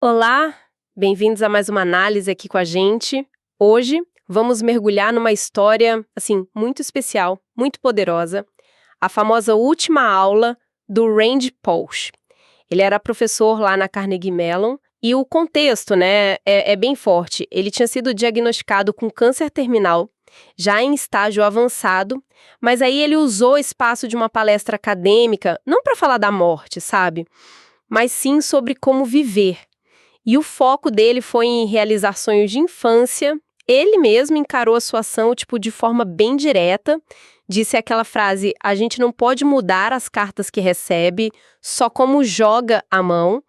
Olá, bem-vindos a mais uma análise aqui com a gente. Hoje vamos mergulhar numa história, assim, muito especial, muito poderosa, a famosa última aula do Randy Pausch. Ele era professor lá na Carnegie Mellon e o contexto, né, é bem forte. Ele tinha sido diagnosticado com câncer terminal, já em estágio avançado, mas aí ele usou o espaço de uma palestra acadêmica, não para falar da morte, sabe? Mas sim sobre como viver. E o foco dele foi em realizar sonhos de infância. Ele mesmo encarou a sua ação, tipo, de forma bem direta. Disse aquela frase: a gente não pode mudar as cartas que recebe, só como joga a mão.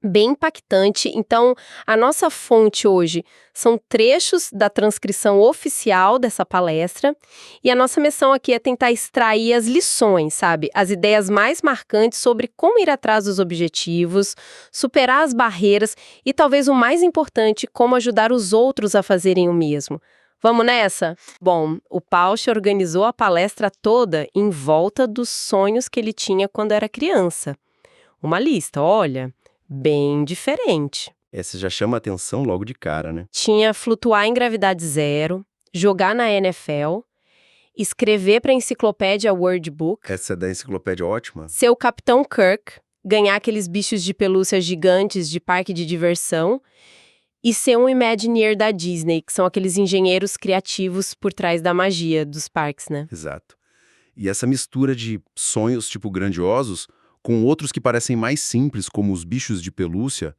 Bem impactante. Então, a nossa fonte hoje são trechos da transcrição oficial dessa palestra e a nossa missão aqui é tentar extrair as lições, sabe? As ideias mais marcantes sobre como ir atrás dos objetivos, superar as barreiras e, talvez o mais importante, como ajudar os outros a fazerem o mesmo. Vamos nessa? Bom, o Pausch organizou a palestra toda em volta dos sonhos que ele tinha quando era criança. Uma lista, olha, bem diferente. Essa já chama atenção logo de cara, né? Tinha flutuar em gravidade zero, jogar na NFL, escrever para a enciclopédia Word Book, Essa é da enciclopédia ótima. ser o Capitão Kirk, ganhar aqueles bichos de pelúcia gigantes de parque de diversão e ser um Imagineer da Disney, que são aqueles engenheiros criativos por trás da magia dos parques, né? Exato. E essa mistura de sonhos tipo grandiosos com outros que parecem mais simples, como os bichos de pelúcia,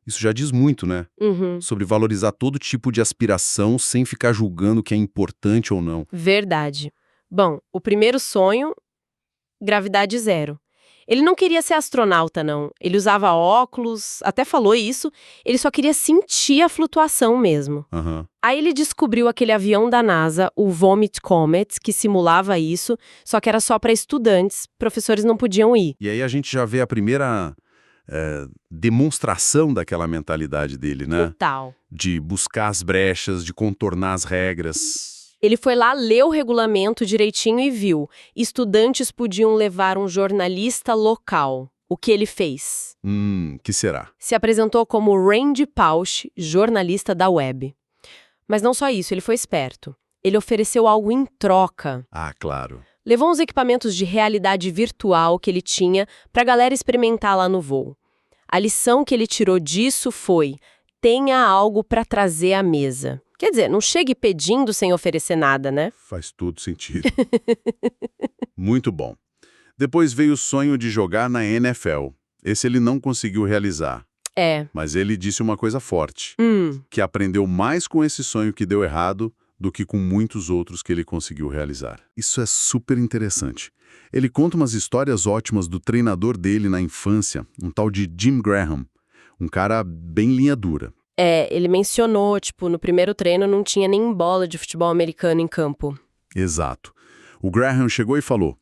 isso já diz muito, né? Uhum. Sobre valorizar todo tipo de aspiração sem ficar julgando o que é importante ou não. Verdade. Bom, o primeiro sonho, gravidade zero. Ele não queria ser astronauta, não. Ele usava óculos, até falou isso. Ele só queria sentir a flutuação mesmo. Aham. Aí ele descobriu aquele avião da NASA, o Vomit Comet, que simulava isso, só que era só para estudantes, professores não podiam ir. E aí a gente já vê a primeira demonstração daquela mentalidade dele, né? Total. De buscar as brechas, de contornar as regras. Ele foi lá ler o regulamento direitinho e viu. Estudantes podiam levar um jornalista local. O que ele fez? Que será? Se apresentou como Randy Pausch, jornalista da web. Mas não só isso, ele foi esperto. Ele ofereceu algo em troca. Ah, claro. Levou uns equipamentos de realidade virtual que ele tinha para a galera experimentar lá no voo. A lição que ele tirou disso foi: tenha algo para trazer à mesa. Quer dizer, não chegue pedindo sem oferecer nada, né? Faz todo sentido. Muito bom. Depois veio o sonho de jogar na NFL. Esse ele não conseguiu realizar. É. Mas ele disse uma coisa forte, que aprendeu mais com esse sonho que deu errado do que com muitos outros que ele conseguiu realizar. Isso é super interessante. Ele conta umas histórias ótimas do treinador dele na infância, um tal de Jim Graham, um cara bem linha dura. É, ele mencionou, tipo, no primeiro treino não tinha nem bola de futebol americano em campo. Exato. O Graham chegou e falou: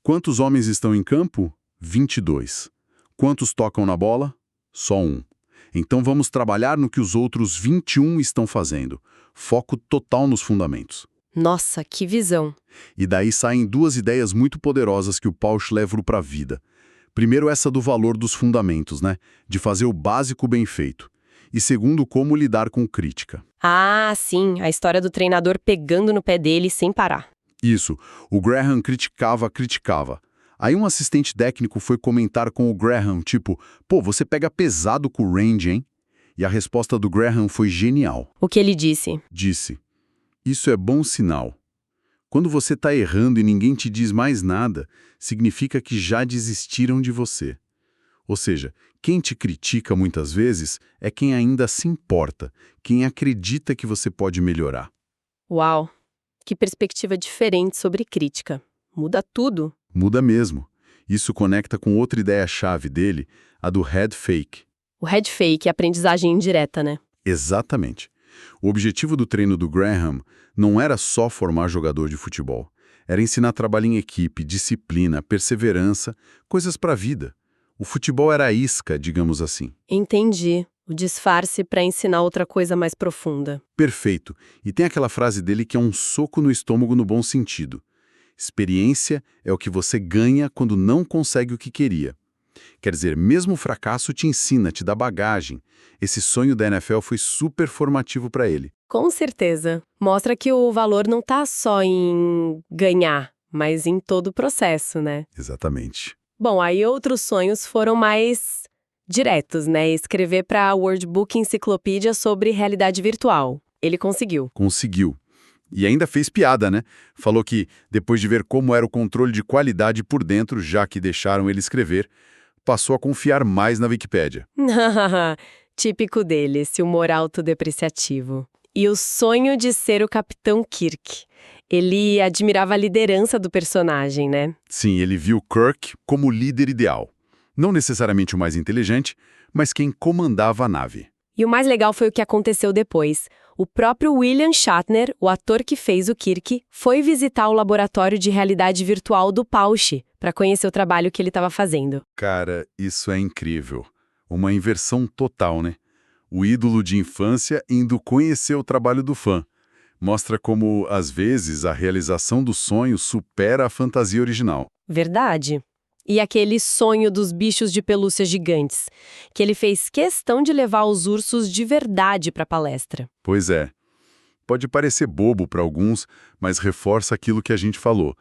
quantos homens estão em campo? 22. Quantos tocam na bola? Só um. Então vamos trabalhar no que os outros 21 estão fazendo. Foco total nos fundamentos. Nossa, que visão. E daí saem duas ideias muito poderosas que o Pausch leva para a vida. Primeiro, essa do valor dos fundamentos, né? De fazer o básico bem feito. E segundo, como lidar com crítica. Ah, sim, a história do treinador pegando no pé dele sem parar. Isso, o Graham criticava. Aí um assistente técnico foi comentar com o Graham, tipo, pô, você pega pesado com o Randy, hein? E a resposta do Graham foi genial. O que ele disse? Disse, isso é bom sinal. Quando você tá errando e ninguém te diz mais nada, significa que já desistiram de você. Ou seja, quem te critica muitas vezes é quem ainda se importa, quem acredita que você pode melhorar. Uau, que perspectiva diferente sobre crítica. Muda tudo. Muda mesmo. Isso conecta com outra ideia-chave dele, a do head fake. O head fake é aprendizagem indireta, né? Exatamente. O objetivo do treino do Graham não era só formar jogador de futebol. Era ensinar trabalho em equipe, disciplina, perseverança, coisas para a vida. O futebol era a isca, digamos assim. Entendi. O disfarce para ensinar outra coisa mais profunda. Perfeito. E tem aquela frase dele que é um soco no estômago no bom sentido. Experiência é o que você ganha quando não consegue o que queria. Quer dizer, mesmo o fracasso te ensina, te dá bagagem. Esse sonho da NFL foi super formativo para ele. Com certeza. Mostra que o valor não tá só em ganhar, mas em todo o processo, né? Exatamente. Bom, aí outros sonhos foram mais diretos, né? Escrever para a World Book Encyclopedia sobre realidade virtual. Ele conseguiu. Conseguiu. E ainda fez piada, né? Falou que, depois de ver como era o controle de qualidade por dentro, já que deixaram ele escrever, passou a confiar mais na Wikipédia. Típico dele, esse humor autodepreciativo. E o sonho de ser o Capitão Kirk. Ele admirava a liderança do personagem, né? Sim, ele viu Kirk como o líder ideal. Não necessariamente o mais inteligente, mas quem comandava a nave. E o mais legal foi o que aconteceu depois. O próprio William Shatner, o ator que fez o Kirk, foi visitar o laboratório de realidade virtual do Pausch para conhecer o trabalho que ele estava fazendo. Cara, isso é incrível. Uma inversão total, né? O ídolo de infância indo conhecer o trabalho do fã. Mostra como, às vezes, a realização do sonho supera a fantasia original. Verdade. E aquele sonho dos bichos de pelúcia gigantes, que ele fez questão de levar os ursos de verdade para a palestra. Pois é. Pode parecer bobo para alguns, mas reforça aquilo que a gente falou.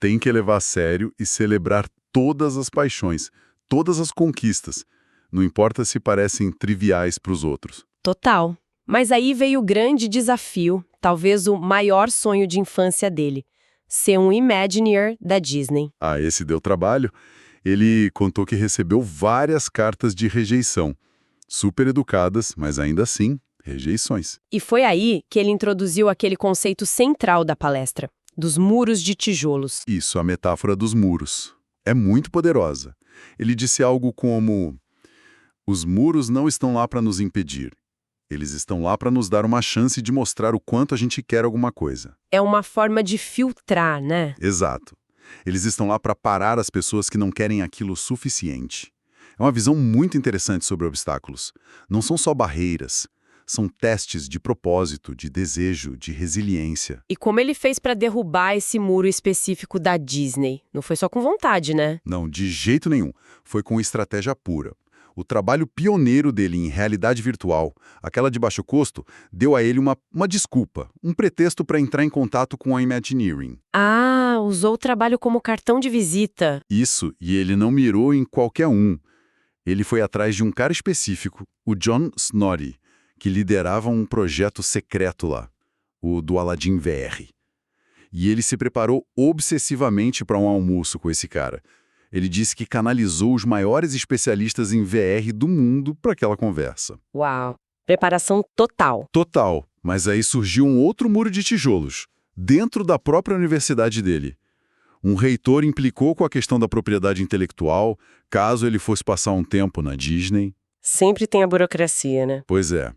Tem que levar a sério e celebrar todas as paixões, todas as conquistas. Não importa se parecem triviais para os outros. Total. Mas aí veio o grande desafio, talvez o maior sonho de infância dele. Ser um Imagineer da Disney. Ah, esse deu trabalho. Ele contou que recebeu várias cartas de rejeição. Super educadas, mas ainda assim, rejeições. E foi aí que ele introduziu aquele conceito central da palestra, dos muros de tijolos. Isso, a metáfora dos muros. É muito poderosa. Ele disse algo como: os muros não estão lá para nos impedir. Eles estão lá para nos dar uma chance de mostrar o quanto a gente quer alguma coisa. É uma forma de filtrar, né? Exato. Eles estão lá para parar as pessoas que não querem aquilo o suficiente. É uma visão muito interessante sobre obstáculos. Não são só barreiras. São testes de propósito, de desejo, de resiliência. E como ele fez para derrubar esse muro específico da Disney? Não foi só com vontade, né? Não, de jeito nenhum. Foi com estratégia pura. O trabalho pioneiro dele em realidade virtual, aquela de baixo custo, deu a ele uma desculpa, um pretexto para entrar em contato com a Imagineering. Ah, usou o trabalho como cartão de visita. Isso, e ele não mirou em qualquer um. Ele foi atrás de um cara específico, o John Snorri, que liderava um projeto secreto lá, o do Aladdin VR. E ele se preparou obsessivamente para um almoço com esse cara. Ele disse que canalizou os maiores especialistas em VR do mundo para aquela conversa. Uau! Preparação total. Total, mas aí surgiu um outro muro de tijolos, dentro da própria universidade dele. Um reitor implicou com a questão da propriedade intelectual, caso ele fosse passar um tempo na Disney. Sempre tem a burocracia, né? Pois é.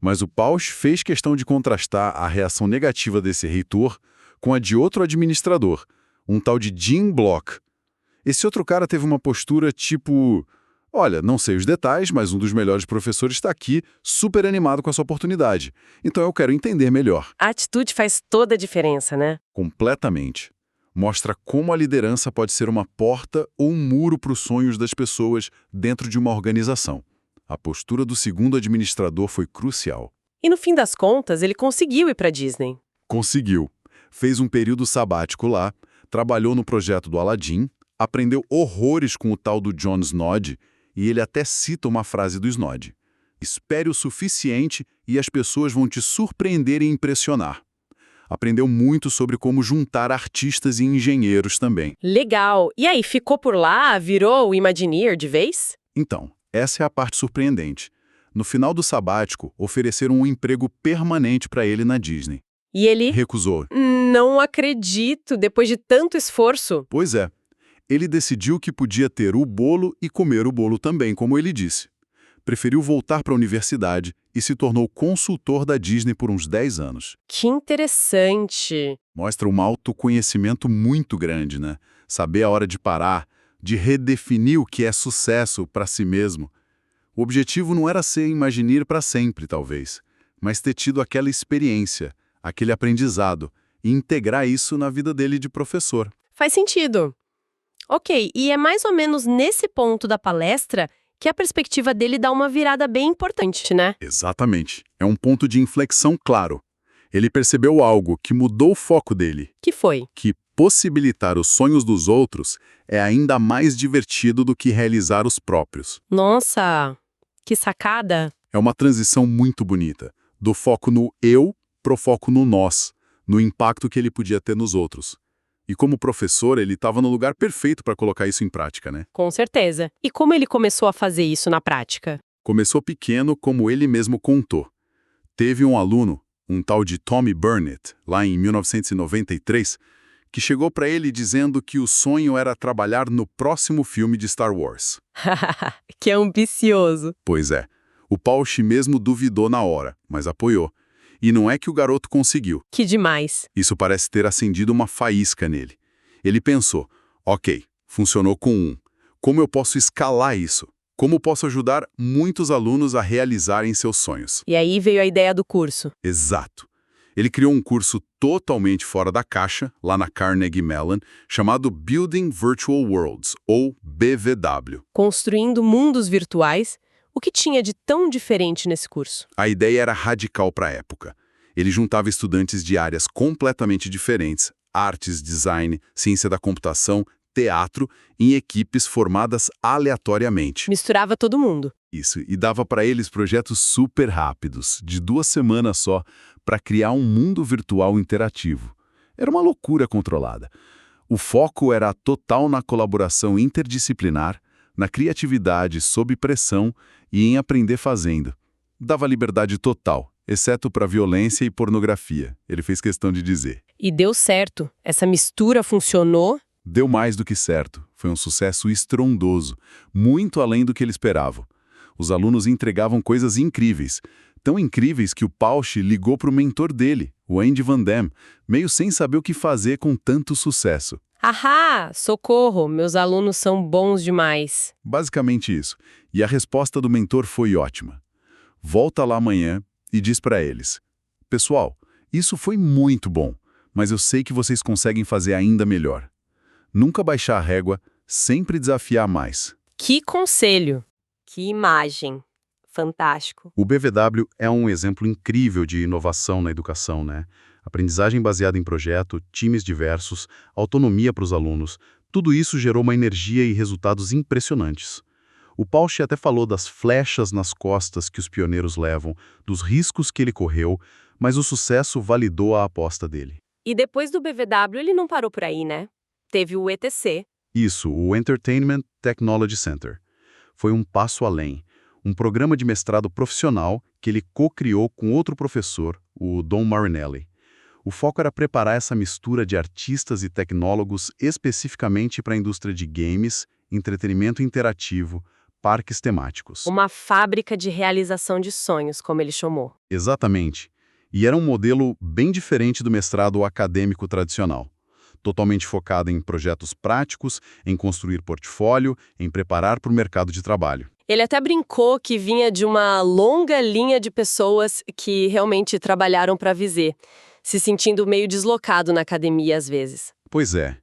Mas o Pausch fez questão de contrastar a reação negativa desse reitor com a de outro administrador, um tal de Jim Block. Esse outro cara teve uma postura tipo: olha, não sei os detalhes, mas um dos melhores professores está aqui, super animado com essa oportunidade. Então eu quero entender melhor. A atitude faz toda a diferença, né? Completamente. Mostra como a liderança pode ser uma porta ou um muro para os sonhos das pessoas dentro de uma organização. A postura do segundo administrador foi crucial. E no fim das contas, ele conseguiu ir para Disney. Conseguiu. Fez um período sabático lá, trabalhou no projeto do Aladdin, aprendeu horrores com o tal do John Snod, e ele até cita uma frase do Snod: espere o suficiente e as pessoas vão te surpreender e impressionar. Aprendeu muito sobre como juntar artistas e engenheiros também. Legal! E aí, ficou por lá? Virou o Imagineer de vez? Então, essa é a parte surpreendente. No final do sabático, ofereceram um emprego permanente para ele na Disney. E ele? Recusou. Não acredito, depois de tanto esforço. Pois é. Ele decidiu que podia ter o bolo e comer o bolo também, como ele disse. Preferiu voltar para a universidade e se tornou consultor da Disney por uns 10 anos. Que interessante. Mostra um autoconhecimento muito grande, né? Saber a hora de parar, de redefinir o que é sucesso para si mesmo. O objetivo não era ser Imagineer para sempre, talvez, mas ter tido aquela experiência, aquele aprendizado, e integrar isso na vida dele de professor. Faz sentido. Ok, e é mais ou menos nesse ponto da palestra que a perspectiva dele dá uma virada bem importante, né? Exatamente. É um ponto de inflexão claro. Ele percebeu algo que mudou o foco dele, Que foi? que possibilitar os sonhos dos outros é ainda mais divertido do que realizar os próprios. Nossa, que sacada! É uma transição muito bonita, do foco no eu pro foco no nós, no impacto que ele podia ter nos outros. E como professor, ele estava no lugar perfeito para colocar isso em prática, né? Com certeza. E como ele começou a fazer isso na prática? Começou pequeno, como ele mesmo contou. Teve um aluno, um tal de Tommy Burnett, lá em 1993, que chegou para ele dizendo que o sonho era trabalhar no próximo filme de Star Wars. Que ambicioso. Pois é, o Pausch mesmo duvidou na hora, mas apoiou. E não é que o garoto conseguiu. Que demais. Isso parece ter acendido uma faísca nele. Ele pensou, ok, funcionou com um. Como eu posso escalar isso? Como posso ajudar muitos alunos a realizarem seus sonhos? E aí veio a ideia do curso. Exato. Ele criou um curso totalmente fora da caixa, lá na Carnegie Mellon, chamado Building Virtual Worlds, ou BVW. Construindo mundos virtuais. O que tinha de tão diferente nesse curso? A ideia era radical para a época. Ele juntava estudantes de áreas completamente diferentes, artes, design, ciência da computação, teatro, em equipes formadas aleatoriamente. Misturava todo mundo. Isso, e dava para eles projetos super rápidos, de 2 semanas só, para criar um mundo virtual interativo. Era uma loucura controlada. O foco era total na colaboração interdisciplinar, na criatividade sob pressão e em aprender fazendo. Dava liberdade total, exceto para violência e pornografia, ele fez questão de dizer. E deu certo. Essa mistura funcionou. Deu mais do que certo. Foi um sucesso estrondoso, muito além do que ele esperava. Os alunos entregavam coisas incríveis, tão incríveis que o Pausch ligou para o mentor dele, o Andy Van Damme, meio sem saber o que fazer com tanto sucesso. Ahá, socorro, meus alunos são bons demais. Basicamente isso. E a resposta do mentor foi ótima. Volta lá amanhã e diz para eles: pessoal, isso foi muito bom, mas eu sei que vocês conseguem fazer ainda melhor. Nunca baixar a régua, sempre desafiar mais. Que conselho! Que imagem! Fantástico. O BVW é um exemplo incrível de inovação na educação, né? Aprendizagem baseada em projeto, times diversos, autonomia para os alunos, tudo isso gerou uma energia e resultados impressionantes. O Pausch até falou das flechas nas costas que os pioneiros levam, dos riscos que ele correu, mas o sucesso validou a aposta dele. E depois do BVW ele não parou por aí, né? Teve o ETC. Isso, o Entertainment Technology Center. Foi um passo além, um programa de mestrado profissional que ele co-criou com outro professor, o Don Marinelli. O foco era preparar essa mistura de artistas e tecnólogos especificamente para a indústria de games, entretenimento interativo, parques temáticos. Uma fábrica de realização de sonhos, como ele chamou. Exatamente. E era um modelo bem diferente do mestrado acadêmico tradicional. Totalmente focado em projetos práticos, em construir portfólio, em preparar para o mercado de trabalho. Ele até brincou que vinha de uma longa linha de pessoas que realmente trabalharam para a Visé, se sentindo meio deslocado na academia às vezes. Pois é.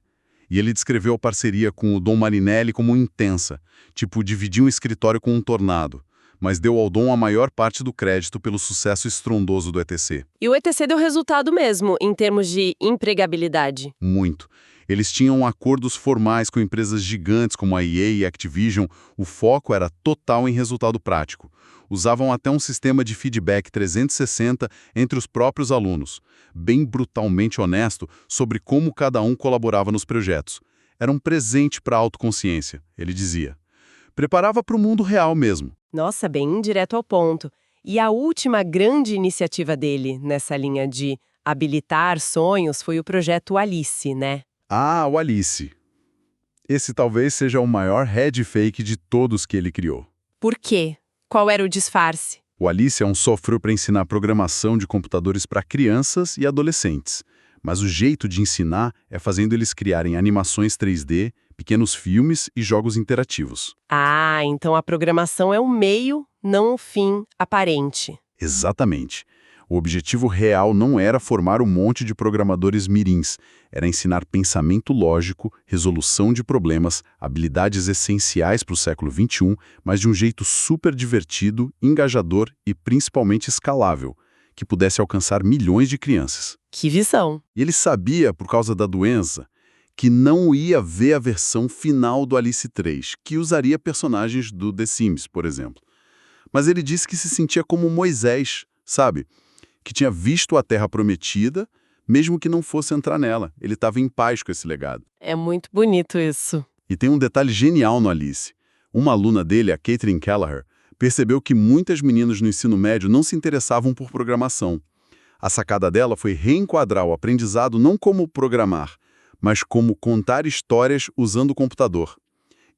E ele descreveu a parceria com o Don Marinelli como intensa, tipo dividir um escritório com um tornado, mas deu ao Don a maior parte do crédito pelo sucesso estrondoso do ETC. E o ETC deu resultado mesmo, em termos de empregabilidade. Muito. Eles tinham acordos formais com empresas gigantes como a EA e Activision, o foco era total em resultado prático. Usavam até um sistema de feedback 360 entre os próprios alunos, bem brutalmente honesto sobre como cada um colaborava nos projetos. Era um presente para a autoconsciência, ele dizia. Preparava para o mundo real mesmo. Nossa, bem direto ao ponto. E a última grande iniciativa dele nessa linha de habilitar sonhos foi o projeto Alice, né? Ah, o Alice. Esse talvez seja o maior head fake de todos que ele criou. Por quê? Qual era o disfarce? O Alice é um software para ensinar programação de computadores para crianças e adolescentes. Mas o jeito de ensinar é fazendo eles criarem animações 3D, pequenos filmes e jogos interativos. Ah, então a programação é um meio, não um fim aparente. Exatamente. O objetivo real não era formar um monte de programadores mirins, era ensinar pensamento lógico, resolução de problemas, habilidades essenciais para o século XXI, mas de um jeito super divertido, engajador e principalmente escalável, que pudesse alcançar milhões de crianças. Que visão! E ele sabia, por causa da doença, que não ia ver a versão final do Alice 3, que usaria personagens do The Sims, por exemplo. Mas ele disse que se sentia como Moisés, sabe? Que tinha visto a Terra Prometida, mesmo que não fosse entrar nela. Ele estava em paz com esse legado. É muito bonito isso. E tem um detalhe genial no Alice. Uma aluna dele, a Caitlin Kelleher, percebeu que muitas meninas no ensino médio não se interessavam por programação. A sacada dela foi reenquadrar o aprendizado não como programar, mas como contar histórias usando o computador.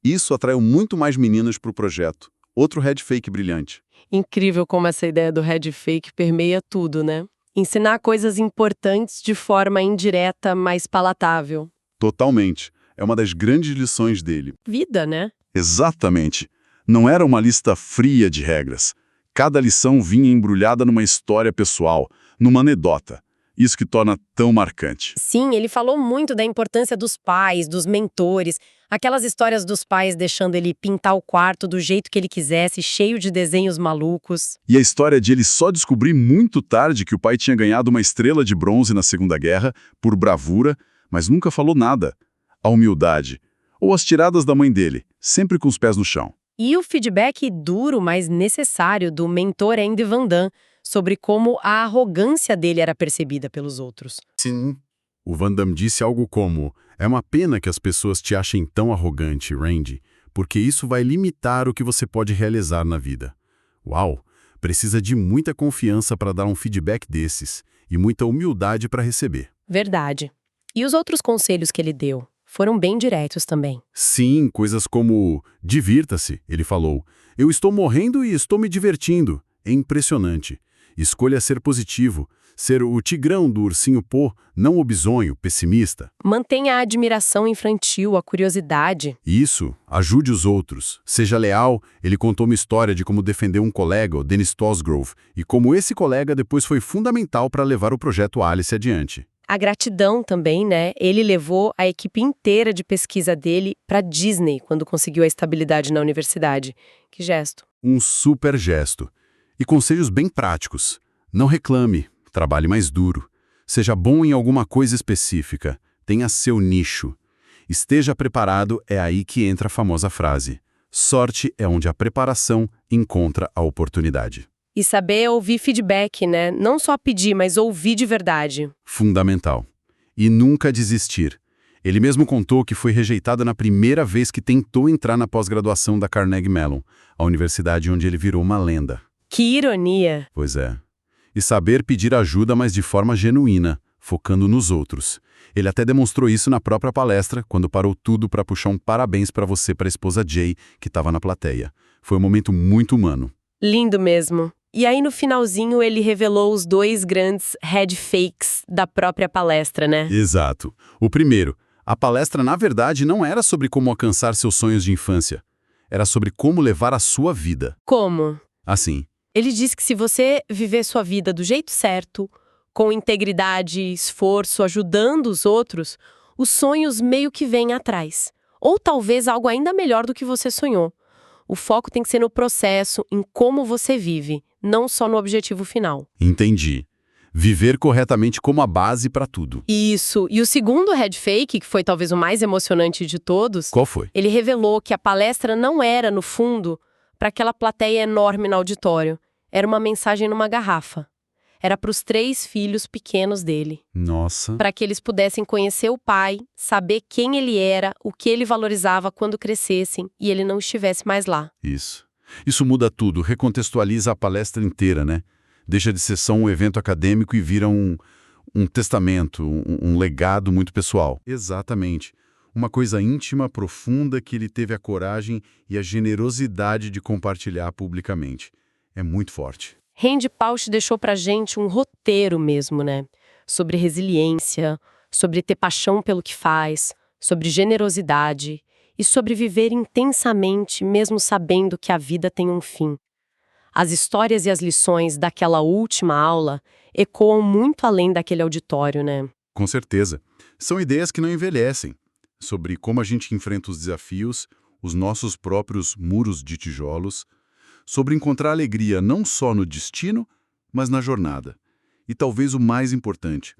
Isso atraiu muito mais meninas para o projeto. Outro head fake brilhante. Incrível como essa ideia do head fake permeia tudo, né? Ensinar coisas importantes de forma indireta, mas palatável. Totalmente. É uma das grandes lições dele. Vida, né? Exatamente. Não era uma lista fria de regras. Cada lição vinha embrulhada numa história pessoal, numa anedota. Isso que torna tão marcante. Sim, ele falou muito da importância dos pais, dos mentores, aquelas histórias dos pais deixando ele pintar o quarto do jeito que ele quisesse, cheio de desenhos malucos. E a história de ele só descobrir muito tarde que o pai tinha ganhado uma estrela de bronze na Segunda Guerra, por bravura, mas nunca falou nada. A humildade. Ou as tiradas da mãe dele, sempre com os pés no chão. E o feedback duro, mas necessário, do mentor Andy Van Damme, sobre como a arrogância dele era percebida pelos outros. Sim. O Van Damme disse algo como: é uma pena que as pessoas te achem tão arrogante, Randy, porque isso vai limitar o que você pode realizar na vida. Uau! Precisa de muita confiança para dar um feedback desses e muita humildade para receber. Verdade. E os outros conselhos que ele deu foram bem diretos também. Sim, coisas como: divirta-se, ele falou. Eu estou morrendo e estou me divertindo. É impressionante. Escolha ser positivo, ser o tigrão do ursinho Pô, não o bisonho, pessimista. Mantenha a admiração infantil, a curiosidade. Isso, ajude os outros. Seja leal. Ele contou uma história de como defender um colega, o Dennis Tosgrove, e como esse colega depois foi fundamental para levar o projeto Alice adiante. A gratidão também, né? Ele levou a equipe inteira de pesquisa dele para Disney quando conseguiu a estabilidade na universidade. Que gesto. Um super gesto. E conselhos bem práticos. Não reclame, trabalhe mais duro. Seja bom em alguma coisa específica. Tenha seu nicho. Esteja preparado, é aí que entra a famosa frase. Sorte é onde a preparação encontra a oportunidade. E saber ouvir feedback, né? Não só pedir, mas ouvir de verdade. Fundamental. E nunca desistir. Ele mesmo contou que foi rejeitado na primeira vez que tentou entrar na pós-graduação da Carnegie Mellon, a universidade onde ele virou uma lenda. Que ironia! Pois é. E saber pedir ajuda, mas de forma genuína, focando nos outros. Ele até demonstrou isso na própria palestra, quando parou tudo para puxar um parabéns para você para a esposa Jay, que estava na plateia. Foi um momento muito humano. Lindo mesmo. E aí, no finalzinho, ele revelou os 2 grandes head fakes da própria palestra, né? Exato. O primeiro, a palestra, na verdade, não era sobre como alcançar seus sonhos de infância. Era sobre como levar a sua vida. Como? Assim. Ele disse que se você viver sua vida do jeito certo, com integridade, esforço, ajudando os outros, os sonhos meio que vêm atrás. Ou talvez algo ainda melhor do que você sonhou. O foco tem que ser no processo, em como você vive, não só no objetivo final. Entendi. Viver corretamente como a base para tudo. Isso. E o segundo head fake, que foi talvez o mais emocionante de todos... Qual foi? Ele revelou que a palestra não era, no fundo, para aquela plateia enorme no auditório. Era uma mensagem numa garrafa. Era para os 3 filhos pequenos dele. Nossa. Para que eles pudessem conhecer o pai, saber quem ele era, o que ele valorizava quando crescessem e ele não estivesse mais lá. Isso. Isso muda tudo, recontextualiza a palestra inteira, né? Deixa de ser só um evento acadêmico e vira um testamento, um legado muito pessoal. Exatamente. Uma coisa íntima, profunda, que ele teve a coragem e a generosidade de compartilhar publicamente. É muito forte. Randy Pausch deixou pra gente um roteiro mesmo, né? Sobre resiliência, sobre ter paixão pelo que faz, sobre generosidade e sobre viver intensamente mesmo sabendo que a vida tem um fim. As histórias e as lições daquela última aula ecoam muito além daquele auditório, né? Com certeza. São ideias que não envelhecem, sobre como a gente enfrenta os desafios, os nossos próprios muros de tijolos, sobre encontrar alegria não só no destino, mas na jornada. E talvez o mais importante,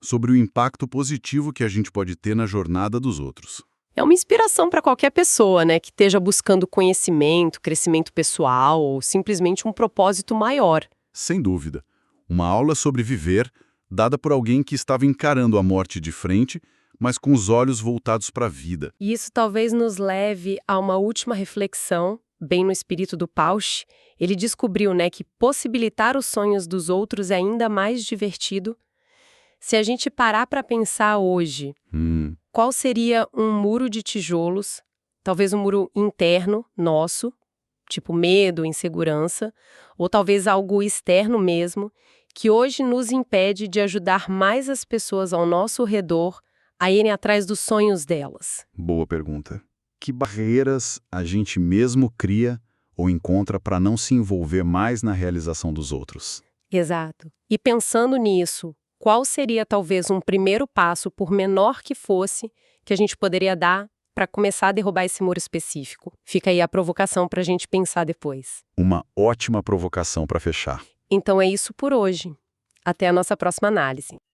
sobre o impacto positivo que a gente pode ter na jornada dos outros. É uma inspiração para qualquer pessoa, né, que esteja buscando conhecimento, crescimento pessoal ou simplesmente um propósito maior. Sem dúvida. Uma aula sobre viver, dada por alguém que estava encarando a morte de frente, mas com os olhos voltados para a vida. E isso talvez nos leve a uma última reflexão, bem no espírito do Pausch. Ele descobriu, né, que possibilitar os sonhos dos outros é ainda mais divertido. Se a gente parar para pensar hoje, qual seria um muro de tijolos, talvez um muro interno nosso, tipo medo, insegurança, ou talvez algo externo mesmo, que hoje nos impede de ajudar mais as pessoas ao nosso redor a irem atrás dos sonhos delas? Boa pergunta. Que barreiras a gente mesmo cria ou encontra para não se envolver mais na realização dos outros? Exato. E pensando nisso, qual seria talvez um primeiro passo, por menor que fosse, que a gente poderia dar para começar a derrubar esse muro específico? Fica aí a provocação para a gente pensar depois. Uma ótima provocação para fechar. Então é isso por hoje. Até a nossa próxima análise.